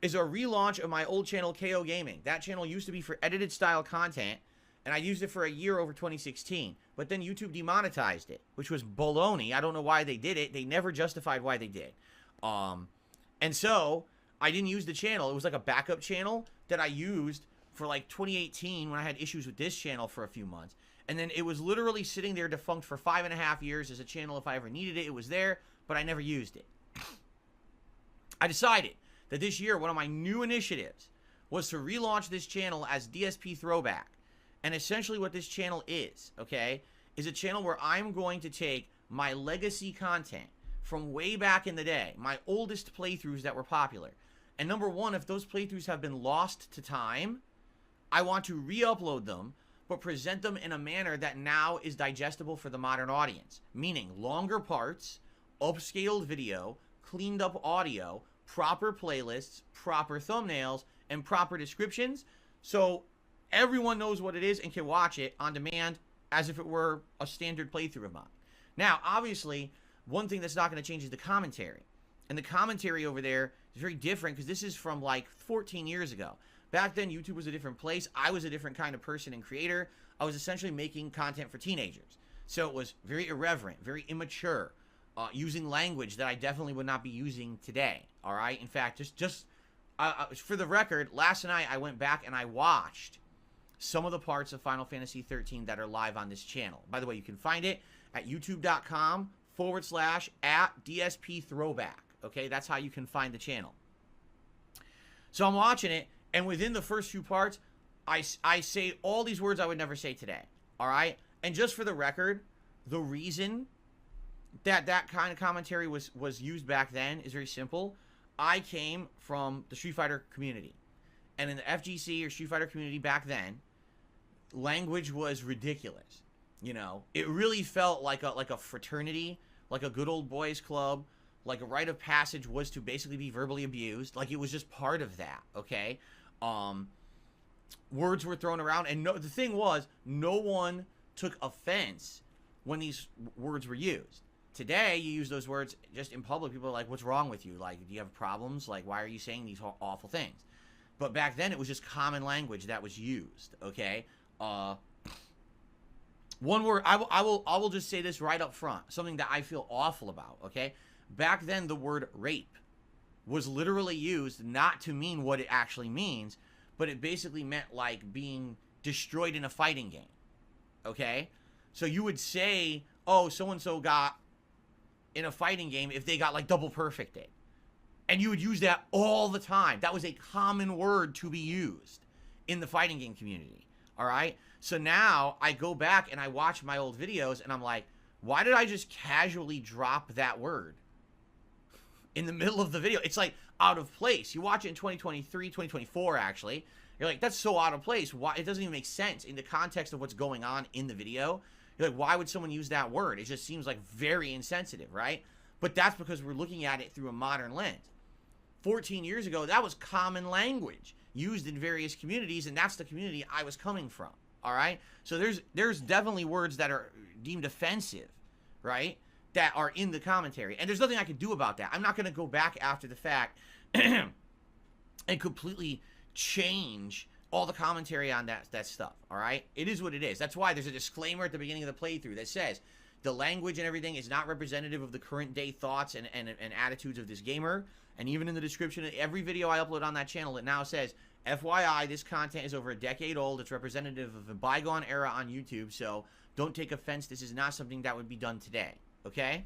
is a relaunch of my old channel, KO Gaming. That channel used to be for edited style content, and I used it for a year over 2016. But then YouTube demonetized it, which was baloney. I don't know why they did it. They never justified why they did. And so I didn't use the channel. It was like a backup channel that I used for like 2018 when I had issues with this channel for a few months. And then it was literally sitting there defunct for 5.5 years as a channel. If I ever needed it, it was there, but I never used it. I decided that this year, one of my new initiatives was to relaunch this channel as DSP Throwback. And essentially what this channel is, okay, is a channel where I'm going to take my legacy content from way back in the day, my oldest playthroughs that were popular. And number one, if those playthroughs have been lost to time, I want to re-upload them, but present them in a manner that now is digestible for the modern audience. Meaning longer parts, upscaled video, cleaned up audio, proper playlists, proper thumbnails, and proper descriptions. So everyone knows what it is and can watch it on demand as if it were a standard playthrough of mine. Now, obviously, one thing that's not going to change is the commentary. And the commentary over there is very different because this is from like 14 years ago. Back then, YouTube was a different place. I was a different kind of person and creator. I was essentially making content for teenagers. So it was very irreverent, very immature, using language that I definitely would not be using today. All right? In fact, just for the record, last night I went back and I watched some of the parts of Final Fantasy 13 that are live on this channel. By the way, you can find it at youtube.com/@DSP Throwback. Okay, that's how you can find the channel. So I'm watching it, and within the first few parts, I say all these words I would never say today. All right? And just for the record, the reason that that kind of commentary was used back then is very simple. I came from the Street Fighter community. And in the FGC or Street Fighter community back then, language was ridiculous. You know, it really felt like a fraternity, like a good old boys club, like a rite of passage was to basically be verbally abused. Like it was just part of that, okay? Words were thrown around, and the thing was, no one took offense when these words were used. Today, you use those words just in public. People are like, what's wrong with you? Like, do you have problems? Like, why are you saying these awful things? But back then, it was just common language that was used, okay? One word, I will just say this right up front, something that I feel awful about, okay? Back then, the word rape was literally used not to mean what it actually means, but it basically meant like being destroyed in a fighting game, okay? So you would say, oh, so-and-so got in a fighting game if they got like double perfected. And you would use that all the time. That was a common word to be used in the fighting game community, all right? So now I go back and I watch my old videos and I'm like, why did I just casually drop that word in the middle of the video? It's like out of place. You watch it in 2023, 2024 actually. You're like, that's so out of place. Why? It doesn't even make sense in the context of what's going on in the video. You're like, why would someone use that word? It just seems like very insensitive, right? But that's because we're looking at it through a modern lens. 14 years ago, that was common language used in various communities, and that's the community I was coming from, all right? So there's definitely words that are deemed offensive, right, that are in the commentary, and there's nothing I can do about that. I'm not going to go back after the fact and completely change all the commentary on that stuff, all right? It is what it is. That's why there's a disclaimer at the beginning of the playthrough that says the language and everything is not representative of the current day thoughts and attitudes of this gamer. And even in the description of every video I upload on that channel, it now says, FYI, this content is over a decade old. It's representative of a bygone era on YouTube, so don't take offense. This is not something that would be done today, okay?